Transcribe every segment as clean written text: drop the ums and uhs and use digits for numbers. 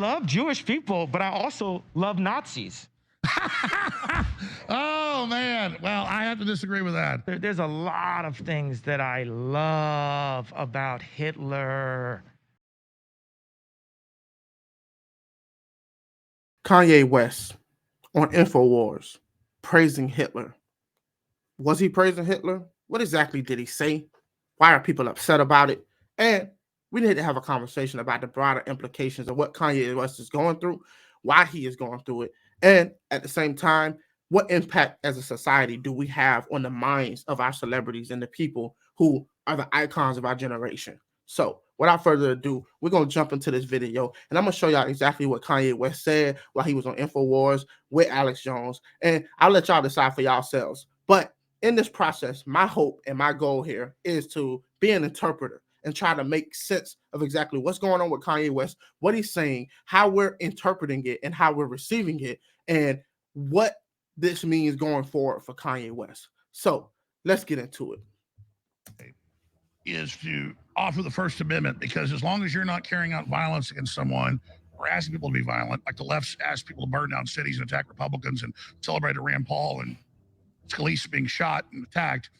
love Jewish people, but I also love Nazis. Oh, man. Well, I have to disagree with that. There's a lot of things that I love about Hitler. Kanye West on InfoWars praising Hitler. Was he praising Hitler? What exactly did he say? Why are people upset about it? And we need to have a conversation about the broader implications of what Kanye West is going through, why he is going through it, and at the same time, what impact as a society do we have on the minds of our celebrities and the people who are the icons of our generation? So, without further ado, we're going to jump into this video, and I'm going to show y'all exactly what Kanye West said while he was on InfoWars with Alex Jones, and I'll let y'all decide for yourselves. But in this process, my hope and my goal here is to be an interpreter and try to make sense of exactly what's going on with Kanye West, what he's saying, how we're interpreting it, and how we're receiving it, and what this means going forward for Kanye West. So let's get into it. Is to offer the First Amendment, because as long as you're not carrying out violence against someone or asking people to be violent, like the left's asked people to burn down cities and attack Republicans and celebrated Rand Paul and Scalise being shot and attacked,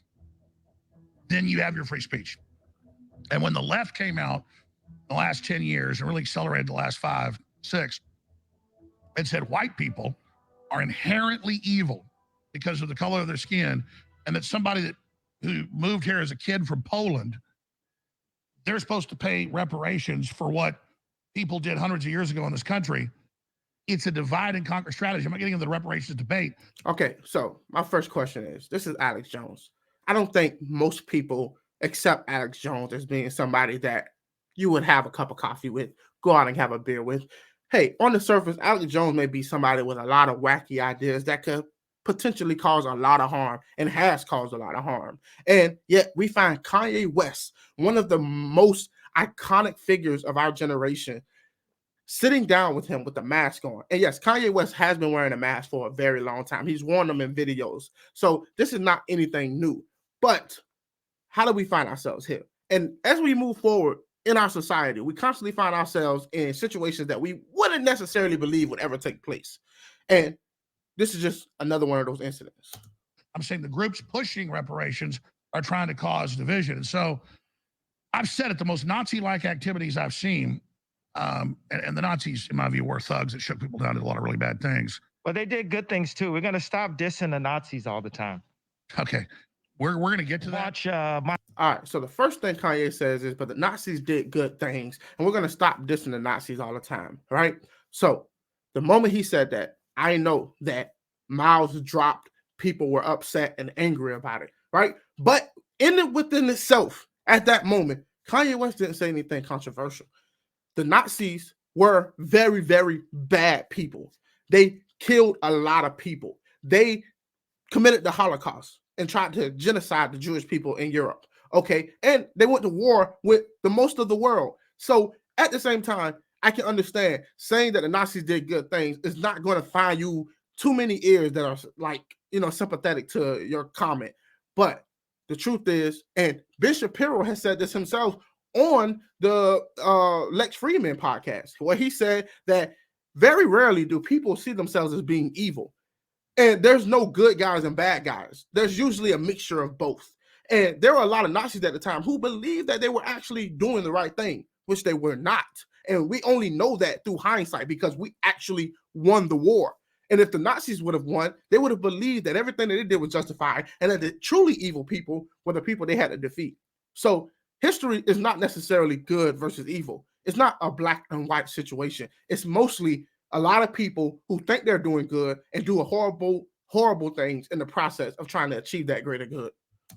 then you have your free speech. And when the left came out in the last 10 years and really accelerated the last 5, 6, and said white people are inherently evil because of the color of their skin, and that somebody who moved here as a kid from Poland, they're supposed to pay reparations for what people did hundreds of years ago in this country. It's a divide and conquer strategy. I'm not getting into the reparations debate. Okay, so my first question is, this is Alex Jones. I don't think most people accept Alex Jones as being somebody that you would have a cup of coffee with, go out and have a beer with. Hey, on the surface, Alex Jones may be somebody with a lot of wacky ideas that could potentially cause a lot of harm and has caused a lot of harm. And yet we find Kanye West, one of the most iconic figures of our generation, sitting down with him with the mask on. And yes, Kanye West has been wearing a mask for a very long time. He's worn them in videos. So this is not anything new. But how do we find ourselves here? And as we move forward in our society, we constantly find ourselves in situations that we wouldn't necessarily believe would ever take place. And this is just another one of those incidents. I'm saying the groups pushing reparations are trying to cause division. And so I've said it, the most Nazi-like activities I've seen, and the Nazis, in my view, were thugs that shook people down, did a lot of really bad things. But they did good things too. We're going to stop dissing the Nazis all the time. Okay. We're going to get to that. Watch All right, so the first thing Kanye says is, but the Nazis did good things, and we're going to stop dissing the Nazis all the time, right? So the moment he said that, I know that mouths dropped, people were upset and angry about it, right? But within itself, at that moment, Kanye West didn't say anything controversial. The Nazis were very, very bad people. They killed a lot of people. They committed the Holocaust and tried to genocide the Jewish people in Europe, okay? And they went to war with the most of the world. So at the same time, I can understand saying that the Nazis did good things is not going to find you too many ears that are like, sympathetic to your comment. But the truth is, and Ben Shapiro has said this himself on the Lex Fridman podcast, where he said that very rarely do people see themselves as being evil. And there's no good guys and bad guys. There's usually a mixture of both. And there were a lot of Nazis at the time who believed that they were actually doing the right thing, which they were not. And we only know that through hindsight because we actually won the war. And if the Nazis would have won, they would have believed that everything that they did was justified and that the truly evil people were the people they had to defeat. So history is not necessarily good versus evil. It's not a black and white situation. It's mostly a lot of people who think they're doing good and do a horrible things in the process of trying to achieve that greater good.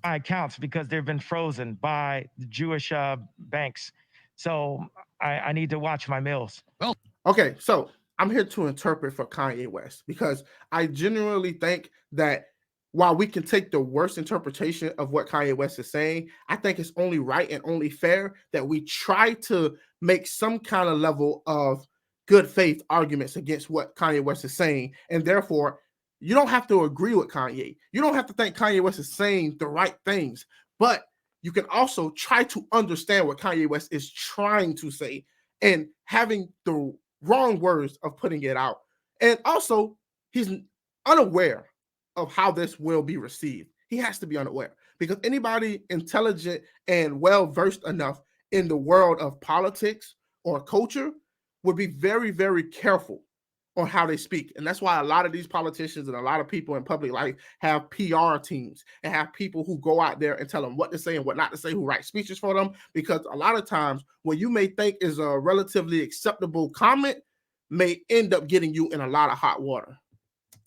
My accounts, because they've been frozen by the Jewish banks. So I need to watch my meals. Well, okay, so I'm here to interpret for Kanye West because I genuinely think that while we can take the worst interpretation of what Kanye West is saying, I think it's only right and only fair that we try to make some kind of level of good faith arguments against what Kanye West is saying. And therefore, you don't have to agree with Kanye. You don't have to think Kanye West is saying the right things, but you can also try to understand what Kanye West is trying to say. And having the wrong words of putting it out. And also, he's unaware of how this will be received. He has to be unaware because anybody intelligent and well versed enough in the world of politics or culture would be very, very careful on how they speak. And that's why a lot of these politicians and a lot of people in public life have PR teams and have people who go out there and tell them what to say and what not to say, who write speeches for them. Because a lot of times what you may think is a relatively acceptable comment may end up getting you in a lot of hot water.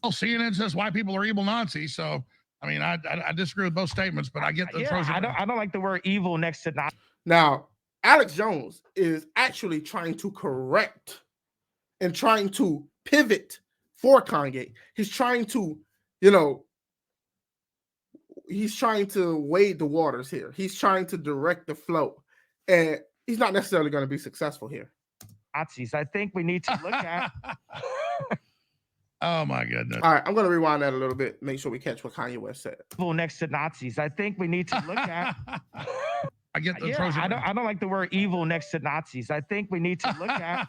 Well, CNN says white people are evil Nazis. So, I mean, I disagree with both statements, but I get the Yeah, I don't like the word evil next to Nazi. Now, Alex Jones is actually trying to correct and trying to pivot for Kanye. He's trying to, he's trying to wade the waters here. He's trying to direct the flow. And he's not necessarily going to be successful here. Nazis. I think we need to look at. Oh my goodness. All right, I'm going to rewind that a little bit, make sure we catch what Kanye West said. Evil next to Nazis. I think we need to look at. I get the I don't like the word evil next to Nazis. I think we need to look at.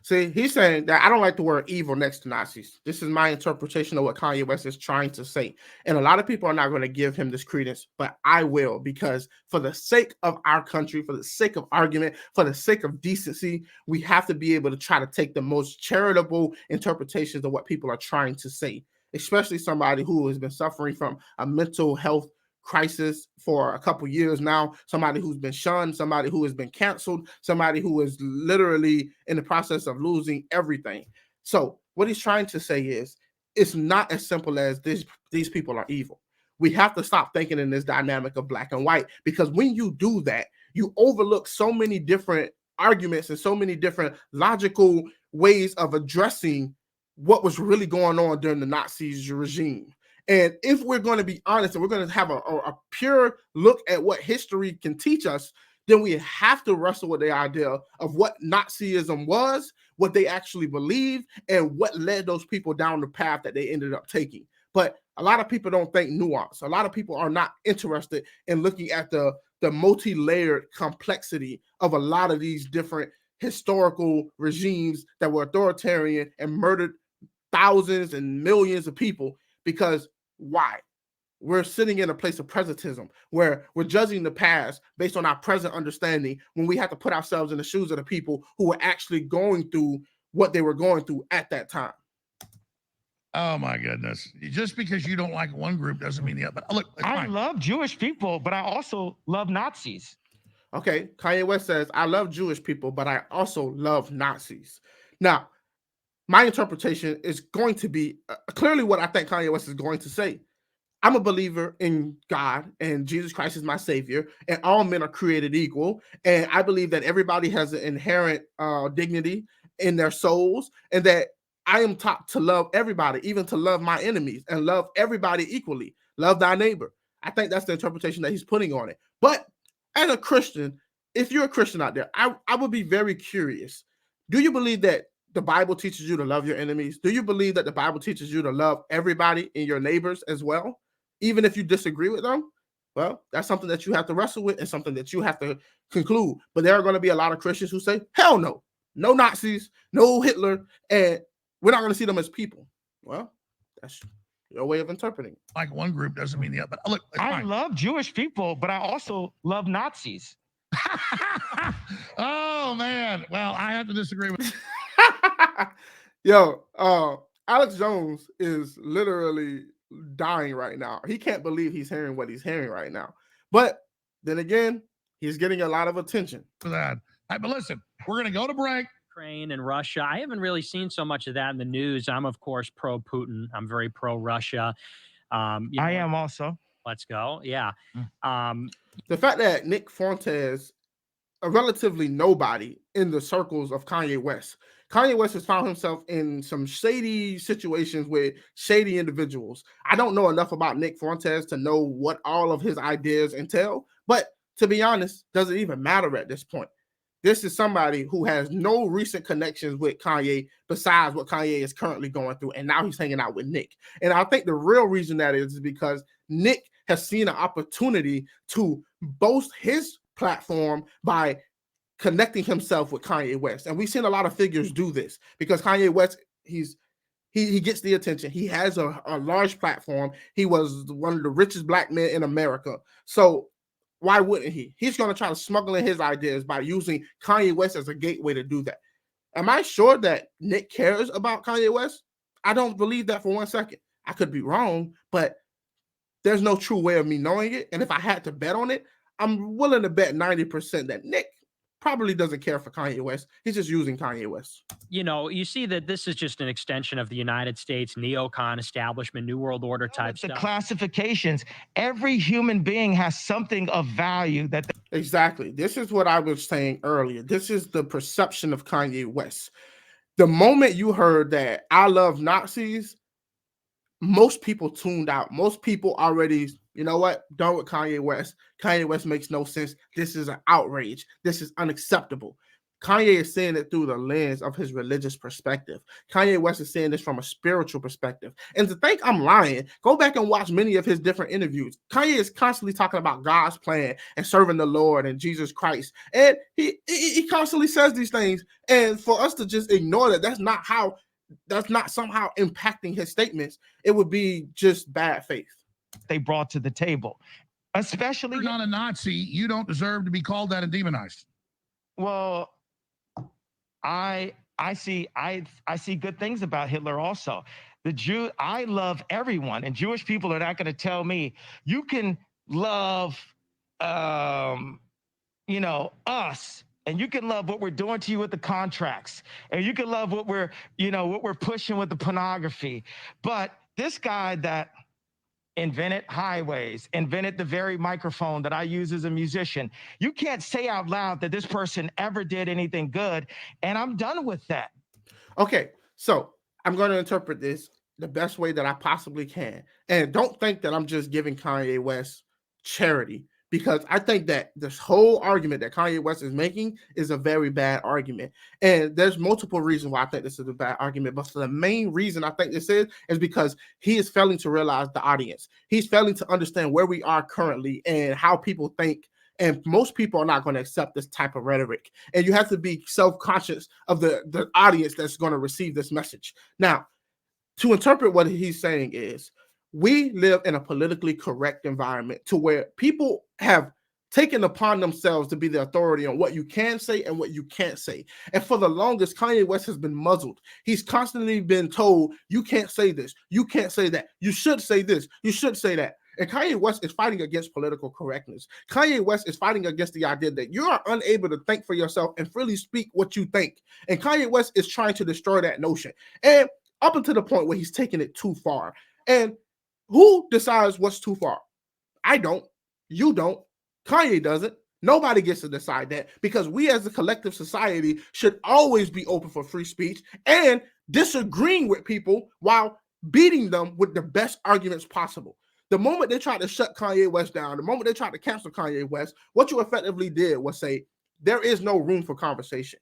See, he's saying that I don't like the word evil next to Nazis. This is my interpretation of what Kanye West is trying to say. And a lot of people are not going to give him this credence, but I will, because for the sake of our country, for the sake of argument, for the sake of decency, we have to be able to try to take the most charitable interpretations of what people are trying to say, especially somebody who has been suffering from a mental health crisis for a couple years now, somebody who's been shunned, somebody who has been canceled, somebody who is literally in the process of losing everything. So what he's trying to say is it's not as simple as these people are evil. We have to stop thinking in this dynamic of black and white, because when you do that, you overlook so many different arguments and so many different logical ways of addressing what was really going on during the Nazi regime. And if we're going to be honest and we're going to have a pure look at what history can teach us, then we have to wrestle with the idea of what Nazism was, what they actually believed, and what led those people down the path that they ended up taking. But a lot of people don't think nuance. A lot of people are not interested in looking at the multi-layered complexity of a lot of these different historical regimes that were authoritarian and murdered thousands and millions of people. Because why? We're sitting in a place of presentism where we're judging the past based on our present understanding, when we have to put ourselves in the shoes of the people who were actually going through what they were going through at that time. Oh my goodness. Just because you don't like one group doesn't mean the other. But look, I love Jewish people, but I also love Nazis. Okay, Kanye West says, I love Jewish people, but I also love Nazis. Now, my interpretation is going to be clearly what I think Kanye West is going to say. I'm a believer in God and Jesus Christ is my savior, and all men are created equal. And I believe that everybody has an inherent dignity in their souls, and that I am taught to love everybody, even to love my enemies, and love everybody equally. Love thy neighbor. I think that's the interpretation that he's putting on it. But as a Christian, if you're a Christian out there, I would be very curious. Do you believe that the Bible teaches you to love your enemies? Do you believe that the Bible teaches you to love everybody and your neighbors as well, even if you disagree with them? Well, that's something that you have to wrestle with and something that you have to conclude. But there are going to be a lot of Christians who say, hell no, no Nazis, no Hitler, and we're not going to see them as people. Well, that's your way of interpreting. Like one group doesn't mean the other. But look, I love Jewish people, but I also love Nazis. Oh man. Well, I have to disagree with Yo, Alex Jones is literally dying right now. He can't believe he's hearing what he's hearing right now. But then again, he's getting a lot of attention for that. Right, but listen, we're going to go to break. Ukraine and Russia. I haven't really seen so much of that in the news. I'm, of course, pro-Putin. I'm very pro-Russia. I am also. Let's go. Yeah. The fact that Nick Fuentes, a relatively nobody in the circles of Kanye West has found himself in some shady situations with shady individuals. I don't know enough about Nick Fuentes to know what all of his ideas entail, but to be honest, doesn't even matter at this point. This is somebody who has no recent connections with Kanye besides what Kanye is currently going through, and now he's hanging out with Nick. And I think the real reason that is because Nick has seen an opportunity to boast his platform by connecting himself with Kanye West. And we've seen a lot of figures do this because Kanye West, he gets the attention. He has a large platform. He was one of the richest black men in America. So why wouldn't he? He's going to try to smuggle in his ideas by using Kanye West as a gateway to do that. Am I sure that Nick cares about Kanye West? I don't believe that for 1 second. I could be wrong, but there's no true way of me knowing it. And if I had to bet on it, I'm willing to bet 90% that Nick probably doesn't care for Kanye West. He's just using Kanye West. You know, you see that this is just an extension of the United States neocon establishment, New World Order type The stuff. classifications, every human being has something of value that Exactly. This is what I was saying earlier. This is the perception of Kanye West. The moment you heard that I love Nazis, most people tuned out. Most people already, you know what, done with Kanye West. Kanye West makes no sense. This is an outrage. This is unacceptable. Kanye is seeing it through the lens of his religious perspective. Kanye West is seeing this from a spiritual perspective. And to think I'm lying, go back and watch many of his different interviews. Kanye is constantly talking about God's plan and serving the Lord and Jesus Christ. And he constantly says these things. And for us to just ignore that, that's not somehow impacting his statements, it would be just bad faith. they brought to the table, especially. You're not a Nazi. You don't deserve to be called that and demonized. Well, I see good things about Hitler also. I love everyone, and Jewish people are not going to tell me you can love us, and you can love what we're doing to you with the contracts, and you can love what we're pushing with the pornography. But this guy that invented highways, invented the very microphone that I use as a musician, you can't say out loud that this person ever did anything good, and I'm done with that. Okay, so I'm going to interpret this the best way that I possibly can. And don't think that I'm just giving Kanye West charity, because I think that this whole argument that Kanye West is making is a very bad argument. And there's multiple reasons why I think this is a bad argument. But for the main reason I think this is because he is failing to realize the audience. He's failing to understand where we are currently and how people think. And most people are not going to accept this type of rhetoric. And you have to be self-conscious of the audience that's going to receive this message. Now, to interpret what he's saying is, we live in a politically correct environment to where people have taken upon themselves to be the authority on what you can say and what you can't say. And for the longest, Kanye West has been muzzled. He's constantly been told, you can't say this, you can't say that, you should say this, you should say that. And Kanye West is fighting against political correctness. Kanye West is fighting against the idea that you are unable to think for yourself and freely speak what you think. And Kanye West is trying to destroy that notion. And up until the point where he's taking it too far. And who decides what's too far? I don't. You don't. Kanye doesn't. Nobody gets to decide that, because we as a collective society should always be open for free speech and disagreeing with people while beating them with the best arguments possible. The moment they tried to shut Kanye West down, the moment they tried to cancel Kanye West, what you effectively did was say, there is no room for conversation.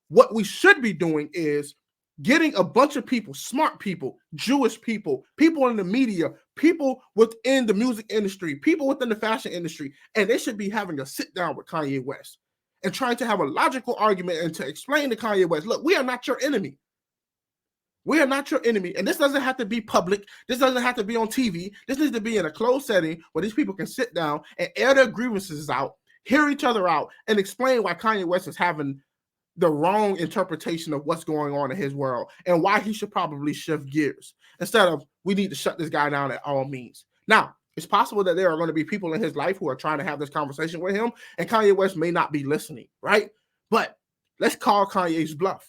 What we should be doing is getting a bunch of people, smart people, Jewish people, people in the media, people within the music industry, people within the fashion industry, and they should be having a sit down with Kanye West and trying to have a logical argument and to explain to Kanye West, look, we are not your enemy. We are not your enemy. And this doesn't have to be public. This doesn't have to be on TV. This needs to be in a closed setting where these people can sit down and air their grievances out, hear each other out, and explain why Kanye West is having the wrong interpretation of what's going on in his world and why he should probably shift gears instead of, we need to shut this guy down at all means. Now, it's possible that there are going to be people in his life who are trying to have this conversation with him, and Kanye West may not be listening, right? But let's call Kanye's bluff.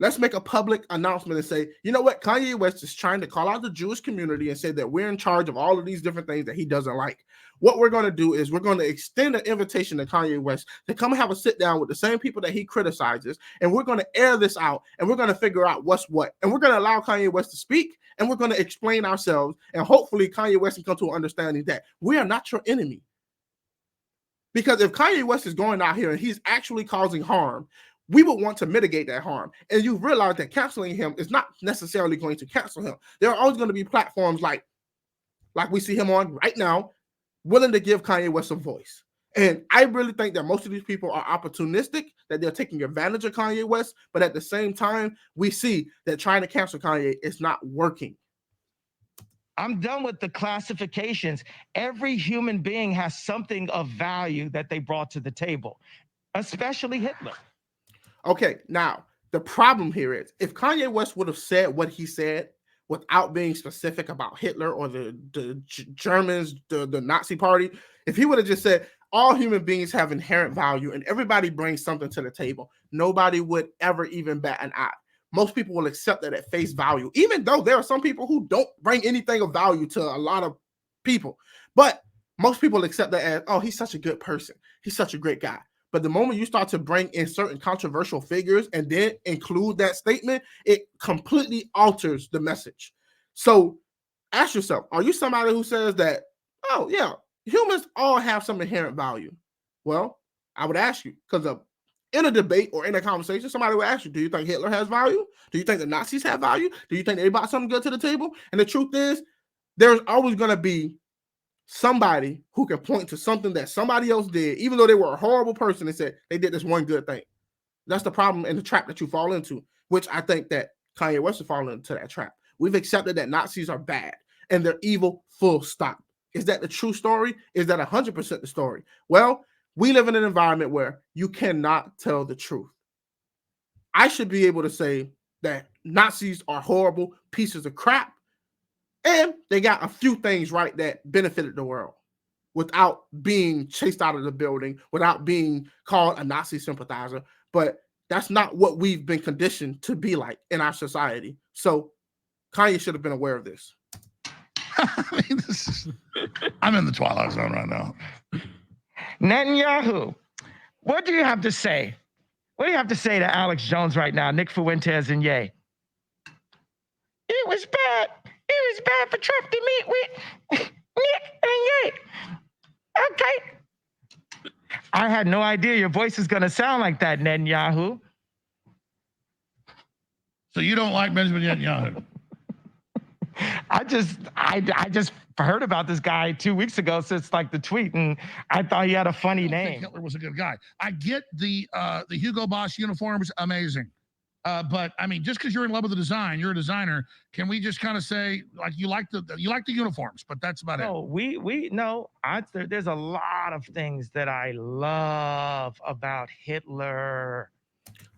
Let's make a public announcement and say, you know what? Kanye West is trying to call out the Jewish community and say that we're in charge of all of these different things that he doesn't like. What we're going to do is we're going to extend an invitation to Kanye West to come have a sit down with the same people that he criticizes, and we're going to air this out, and we're going to figure out what's what. And we're going to allow Kanye West to speak, and we're going to explain ourselves, and hopefully Kanye West can come to an understanding that we are not your enemy. Because if Kanye West is going out here and he's actually causing harm, we would want to mitigate that harm. And you realize that canceling him is not necessarily going to cancel him. There are always going to be platforms like we see him on right now, willing to give Kanye West some voice And I really think that most of these people are opportunistic, that they're taking advantage of Kanye West. But at the same time, we see that trying to cancel Kanye is not working. I'm done with the classifications. Every human being has something of value that they brought to the table, especially Hitler. Okay, now the problem here is if Kanye West would have said what he said without being specific about Hitler or the Germans, the Nazi party, if he would have just said all human beings have inherent value and everybody brings something to the table, nobody would ever even bat an eye. Most people will accept that at face value, even though there are some people who don't bring anything of value to a lot of people. But most people accept that as, oh, he's such a good person. He's such a great guy. But the moment you start to bring in certain controversial figures and then include that statement, it completely alters the message. So ask yourself, are you somebody who says that, oh, yeah, humans all have some inherent value? Well, I would ask you, because in a debate or in a conversation, somebody will ask you, do you think Hitler has value? Do you think the Nazis have value? Do you think they brought something good to the table? And the truth is, there's always going to be somebody who can point to something that somebody else did, even though they were a horrible person, and said they did this one good thing. That's the problem and the trap that you fall into, which I think that Kanye West is falling into that trap. We've accepted that Nazis are bad and they're evil, full stop. Is that the true story? Is that 100% the story? Well, we live in an environment where you cannot tell the truth. I should be able to say that Nazis are horrible pieces of crap, and they got a few things right that benefited the world without being chased out of the building, without being called a Nazi sympathizer. But that's not what we've been conditioned to be like in our society. So Kanye should have been aware of this. I mean, I'm in the twilight zone right now. Netanyahu, what do you have to say? What do you have to say to Alex Jones right now, Nick Fuentes and Ye? It was bad. It was bad for Trump to meet with Nick and Ye. Okay. I had no idea your voice is going to sound like that, Netanyahu. So you don't like Benjamin Netanyahu? I just heard about this guy 2 weeks ago since like the tweet, and I thought he had a funny name. Hitler was a good guy. I get the Hugo Boss uniforms, amazing. But I mean, just because you're in love with the design, you're a designer. Can we just kind of say like you like the uniforms, but that's about it? No. There's a lot of things that I love about Hitler.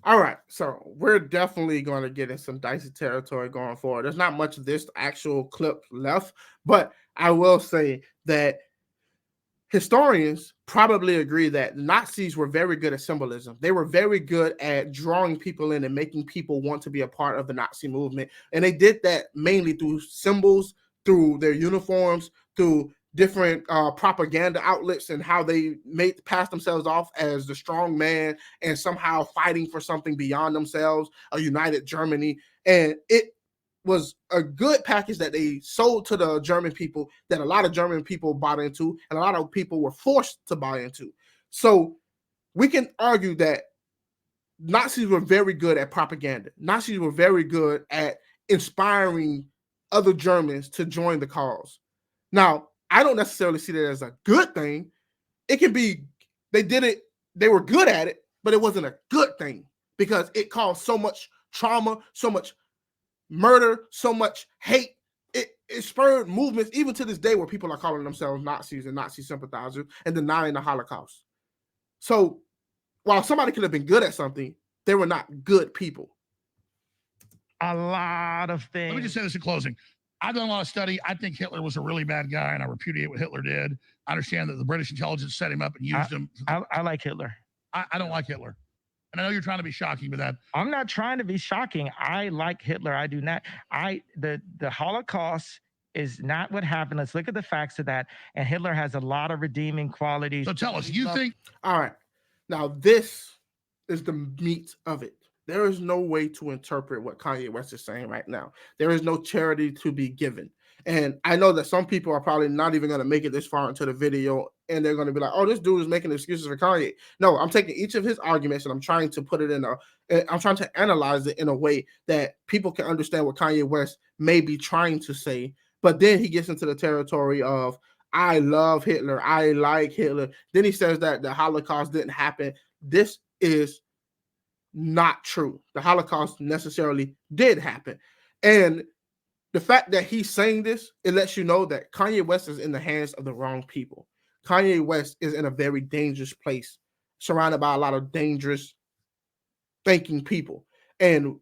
All right, so we're definitely going to get in some dicey territory going forward. There's not much of this actual clip left, but I will say that historians probably agree that Nazis were very good at symbolism. They were very good at drawing people in and making people want to be a part of the Nazi movement. And they did that mainly through symbols, through their uniforms, through different propaganda outlets, and how they pass themselves off as the strong man and somehow fighting for something beyond themselves, a united Germany. And it was a good package that they sold to the German people, that a lot of German people bought into, and a lot of people were forced to buy into. So we can argue that Nazis were very good at propaganda. Nazis were very good at inspiring other Germans to join the cause. Now, I don't necessarily see that as a good thing. It can be, they did it, they were good at it, but it wasn't a good thing because it caused so much trauma, so much murder, so much hate. It spurred movements even to this day where people are calling themselves Nazis and Nazi sympathizers and denying the Holocaust. So while somebody could have been good at something, they were not good people. A lot of things. Let me just say this in closing. I've done a lot of study. I think Hitler was a really bad guy, and I repudiate what Hitler did. I understand that the British intelligence set him up and used him. I like Hitler. I don't like Hitler. And I know you're trying to be shocking with that. I'm not trying to be shocking. I like Hitler. I do not. The Holocaust is not what happened. Let's look at the facts of that. And Hitler has a lot of redeeming qualities. So tell us, you think? All right. Now, this is the meat of it. There is no way to interpret what Kanye West is saying right now. There is no charity to be given. And I know that some people are probably not even going to make it this far into the video, and they're going to be like, oh, this dude is making excuses for Kanye. No, I'm taking each of his arguments and I'm trying to put it I'm trying to analyze it in a way that people can understand what Kanye West may be trying to say. But then he gets into the territory of, I love Hitler. I like Hitler. Then he says that the Holocaust didn't happen. This is not true. The Holocaust necessarily did happen. And the fact that he's saying this, it lets you know that Kanye West is in the hands of the wrong people. Kanye West is in a very dangerous place, surrounded by a lot of dangerous thinking people. And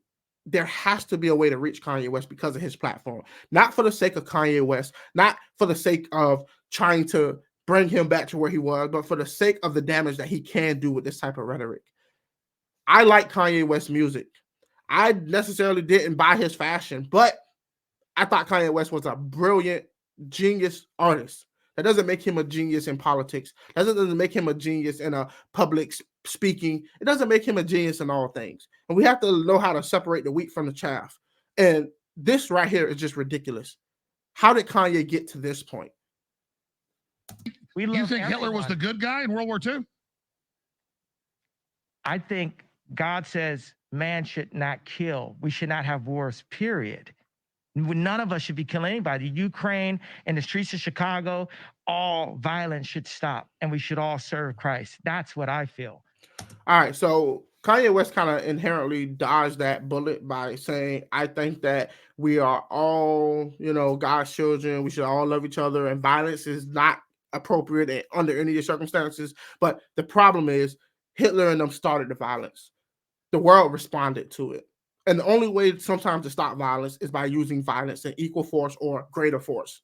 there has to be a way to reach Kanye West because of his platform. Not for the sake of Kanye West, not for the sake of trying to bring him back to where he was, but for the sake of the damage that he can do with this type of rhetoric. I like Kanye West music. I necessarily didn't buy his fashion, but I thought Kanye West was a brilliant, genius artist. That doesn't make him a genius in politics. That doesn't make him a genius in a public speaking. It doesn't make him a genius in all things. And we have to know how to separate the wheat from the chaff. And this right here is just ridiculous. How did Kanye get to this point? You think Hitler was the good guy in World War II? I think God says man should not kill. We should not have wars, period. None of us should be killing anybody. Ukraine and the streets of Chicago, all violence should stop, and we should all serve Christ. That's what I feel. All right, so Kanye West kind of inherently dodged that bullet by saying, I think that we are all, God's children. We should all love each other, and violence is not appropriate under any circumstances. But the problem is Hitler and them started the violence. The world responded to it. And the only way sometimes to stop violence is by using violence in equal force or greater force.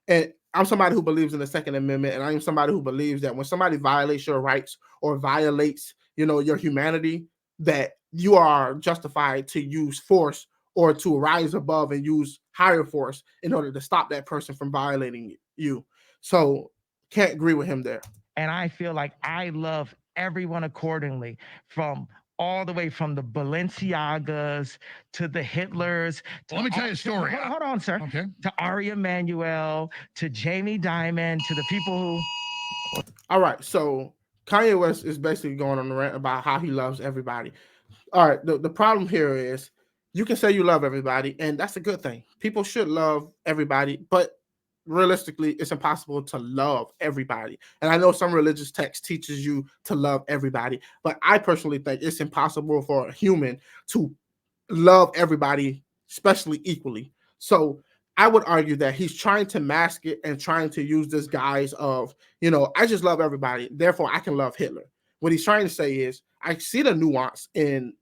And I'm somebody who believes in the Second Amendment, and I'm somebody who believes that when somebody violates your rights or violates, your humanity, that you are justified to use force or to rise above and use higher force in order to stop that person from violating you. So can't agree with him there. And I feel like I love everyone accordingly, from all the way from the Balenciagas to the Hitlers. Let me tell you a story. Hold on, sir. Okay. To Ari Emanuel, to Jamie Dimon, to the people who. All right. So Kanye West is basically going on the rant about how he loves everybody. All right. The problem here is you can say you love everybody, and that's a good thing. People should love everybody, but realistically, it's impossible to love everybody. And I know some religious text teaches you to love everybody, but I personally think it's impossible for a human to love everybody, especially equally. So I would argue that he's trying to mask it and trying to use this guise of, I just love everybody, therefore I can love Hitler. What he's trying to say is, I see the nuance in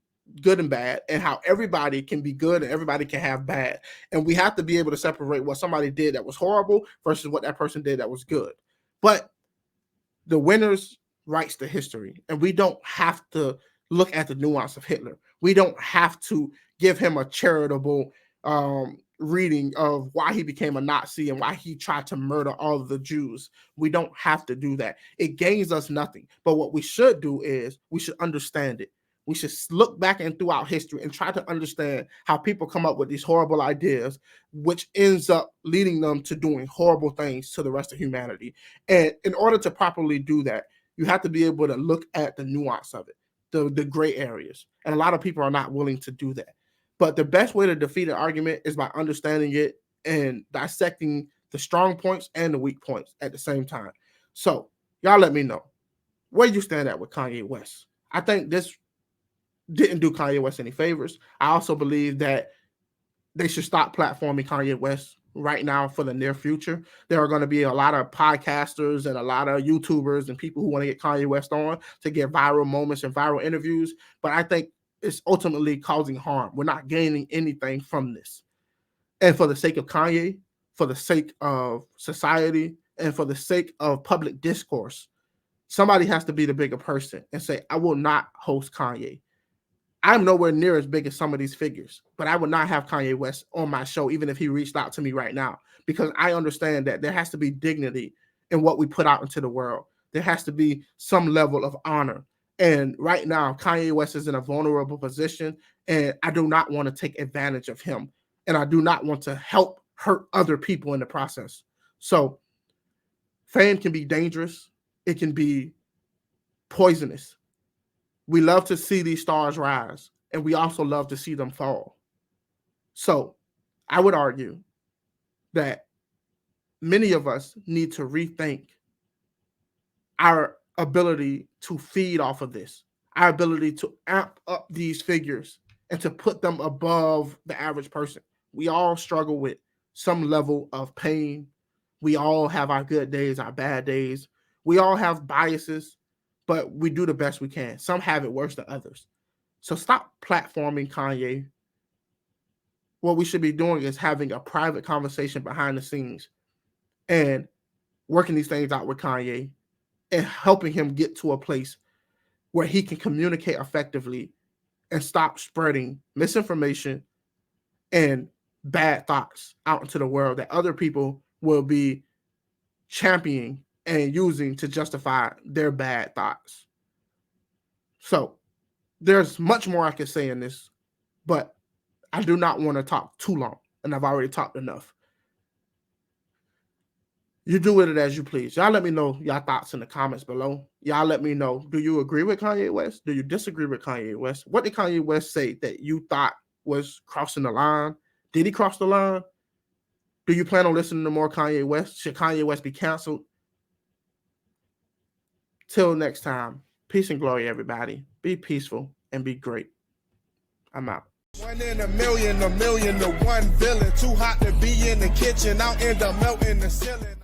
good and bad, and how everybody can be good and everybody can have bad. And we have to be able to separate what somebody did that was horrible versus what that person did that was good. But the winners writes the history, and we don't have to look at the nuance of Hitler. We don't have to give him a charitable reading of why he became a Nazi and why he tried to murder all of the Jews. We don't have to do that. It gains us nothing. But what we should do is we should understand it. We should look back and throughout history and try to understand how people come up with these horrible ideas, which ends up leading them to doing horrible things to the rest of humanity. And in order to properly do that, you have to be able to look at the nuance of it, the gray areas. And a lot of people are not willing to do that. But the best way to defeat an argument is by understanding it and dissecting the strong points and the weak points at the same time. So y'all let me know where you stand at with Kanye West. I think this didn't do Kanye West any favors. I also believe that they should stop platforming Kanye West right now for the near future. There are going to be a lot of podcasters and a lot of YouTubers and people who want to get Kanye West on to get viral moments and viral interviews. But I think it's ultimately causing harm. We're not gaining anything from this. And for the sake of Kanye, for the sake of society, and for the sake of public discourse, somebody has to be the bigger person and say, I will not host Kanye. I'm nowhere near as big as some of these figures, but I would not have Kanye West on my show, even if he reached out to me right now, because I understand that there has to be dignity in what we put out into the world. There has to be some level of honor. And right now, Kanye West is in a vulnerable position, and I do not want to take advantage of him. And I do not want to help hurt other people in the process. So fame can be dangerous. It can be poisonous. We love to see these stars rise, and we also love to see them fall. So I would argue that many of us need to rethink our ability to feed off of this, our ability to amp up these figures and to put them above the average person. We all struggle with some level of pain. We all have our good days, our bad days. We all have biases, but we do the best we can. Some have it worse than others. So stop platforming Kanye. What we should be doing is having a private conversation behind the scenes and working these things out with Kanye and helping him get to a place where he can communicate effectively and stop spreading misinformation and bad thoughts out into the world that other people will be championing and using to justify their bad thoughts. So there's much more I could say in this, but I do not want to talk too long, and I've already talked enough. You do with it as you please. Y'all let me know y'all thoughts in the comments below. Y'all let me know, do you agree with Kanye West? Do you disagree with Kanye West? What did Kanye West say that you thought was crossing the line? Did he cross the line? Do you plan on listening to more Kanye West? Should Kanye West be canceled? Till next time, peace and glory, everybody. Be peaceful and be great. I'm out. 1 in a million to one villain. Too hot to be in the kitchen, I'll end up melting the ceiling.